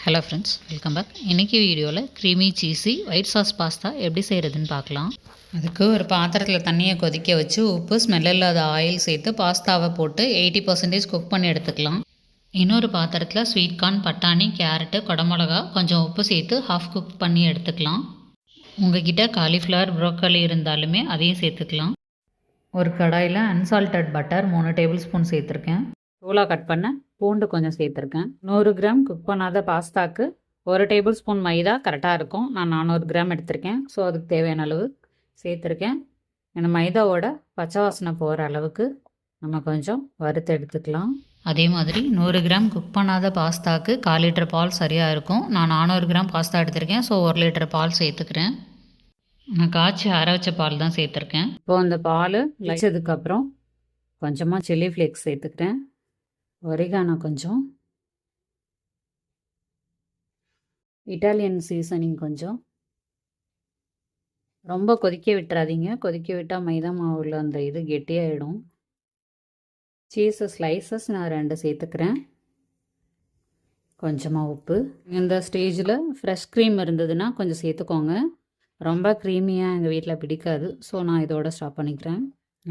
Hello friends, welcome back. இன்றைக்கி வீடியோவில் creamy cheesy white sauce pasta எப்படி செய்கிறதுன்னு பார்க்கலாம். அதுக்கு ஒரு பாத்திரத்தில் தண்ணியை கொதிக்க வச்சு உப்பு, ஸ்மெல் இல்லாத ஆயில் சேர்த்து பாஸ்தாவை போட்டு 80% குக் பண்ணி எடுத்துக்கலாம். இன்னொரு பாத்திரத்தில் ஸ்வீட் கார்ன், பட்டாணி, கேரட்டு, குடமிளகா, கொஞ்சம் உப்பு சேர்த்து ஹாஃப் குக் பண்ணி எடுத்துக்கலாம். உங்ககிட்ட காலிஃப்ளவர், ப்ரோக்கலி இருந்தாலுமே அதையும் சேர்த்துக்கலாம். ஒரு கடாயில் அன்சால்டட் பட்டர் 3 டேபிள் ஸ்பூன் சேர்த்துருக்கேன். தூளாக கட் பண்ண பூண்டு கொஞ்சம் சேர்த்துருக்கேன். 100 கிராம் குக் பண்ணாத பாஸ்தாக்கு 1 டேபிள் ஸ்பூன் மைதா கரெக்டாக இருக்கும். நான் 400 கிராம் எடுத்திருக்கேன். ஸோ அதுக்கு தேவையான அளவு சேர்த்துருக்கேன். இந்த மைதாவோட பச்சை வாசனை போகிற அளவுக்கு நம்ம கொஞ்சம் வறுத்து எடுத்துக்கலாம். அதே மாதிரி 100 கிராம் குக் பண்ணாத பாஸ்தாக்கு 1/4 லிட்டர் பால் சரியாக இருக்கும். நான் 400 கிராம் பாஸ்தா எடுத்திருக்கேன். ஸோ 1 லிட்டர் பால் சேர்த்துக்கிறேன். நான் காய்ச்சி அரை வச்ச பால் தான் சேர்த்துருக்கேன். இப்போது அந்த பால் வச்சதுக்கப்புறம் கொஞ்சமாக சில்லி ஃப்ளேக்ஸ் சேர்த்துக்கிறேன். ஒரிகானோ கொஞ்சம், இட்டாலியன் சீசனிங் கொஞ்சம். ரொம்ப கொதிக்க விட்டுறாதீங்க. கொதிக்க விட்டால் மைதா மாவில் அந்த இது கெட்டியாகிடும். சீஸு ஸ்லைசஸ் நான் 2 சேர்த்துக்கிறேன். கொஞ்சமாக உப்பு. இந்த ஸ்டேஜில் ஃப்ரெஷ் க்ரீம் இருந்ததுன்னா கொஞ்சம் சேர்த்துக்கோங்க. ரொம்ப க்ரீமியாக எங்கள் வீட்டில் பிடிக்காது. ஸோ நான் இதோட ஸ்டாப் பண்ணிக்கிறேன்.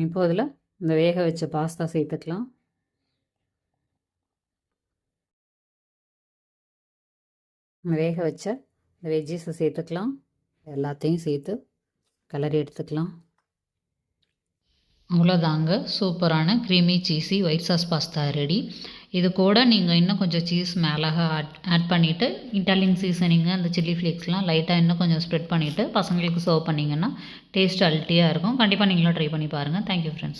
இப்போ இதில் இந்த வேக வச்ச பாஸ்தா சேர்த்துக்கலாம். வேக வச்ச இந்த வெஜ்ஜீஸை சேர்த்துக்கலாம். எல்லாத்தையும் சேர்த்து கலரி எடுத்துக்கலாம். அவ்வளோதாங்க, சூப்பரான creamy cheesy white sauce pasta ready. இது கூட நீங்கள் இன்னும் கொஞ்சம் சீஸ் மேலே ஆட் பண்ணிவிட்டு இட்டாலியன் சீசனிங்கு அந்த சில்லி ஃப்ளேக்ஸ்லாம் லைட்டாக இன்னும் கொஞ்சம் ஸ்ப்ரெட் பண்ணிவிட்டு பசங்களுக்கு சர்வ் பண்ணிங்கன்னா டேஸ்ட் அல்ட்டியாக இருக்கும். கண்டிப்பாக நீங்களும் ட்ரை பண்ணி பாருங்கள். Thank you friends.